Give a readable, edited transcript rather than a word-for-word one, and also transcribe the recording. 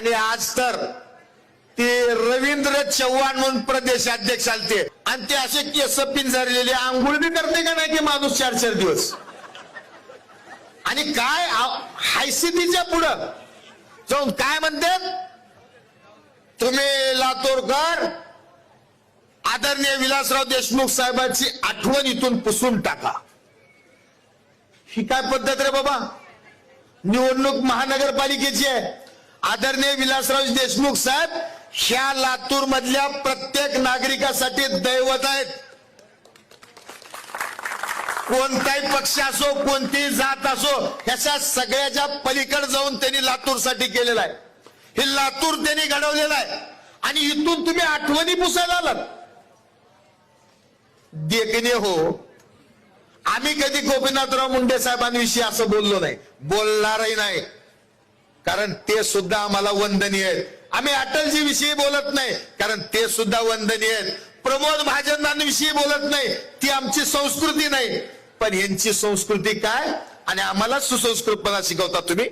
आणि आज तर ते रवींद्र चव्हाण म्हणून प्रदेशाध्यक्ष आलते आणि ते असे केस पिंजरलेले आंघोळ बी करते का नाही की माणूस 4-4 दिवस. आणि काय हायसिटीच्या पुढं जाऊन काय म्हणतात, तुम्ही लातूरकर आदरणीय विलासराव देशमुख साहेबांची आठवण इथून पुसून टाका. ही काय पद्धत रे बाबा. निवडणूक महानगरपालिकेची आहे. आदरणीय विलासराव देशमुख साहेब ह्या लातूर मधल्या प्रत्येक नागरिकासाठी दैवत आहेत. कोणताही पक्ष असो, कोणतीही जात असो, ह्याच्या सगळ्याच्या पलीकडे जाऊन त्यांनी लातूरसाठी केलेलं आहे. हे लातूर त्यांनी घडवलेलं आहे आणि इथून तुम्ही आठवणी पुसायला आलात. देखणे हो, आम्ही कधी गोपीनाथराव मुंडे साहेबांविषयी असं बोललो नाही, बोलणारही नाही, कारण ते सुद्धा आम्हाला वंदनीय आहेत. आम्ही अटलजी विषयी बोलत नाही, कारण ते सुद्धा वंदनीय आहेत. प्रमोद महाजनांविषयी बोलत नाही, ती आमची संस्कृती नाही. पण यांची संस्कृती काय आणि आम्हाला सुसंस्कृतपणा शिकवता तुम्ही.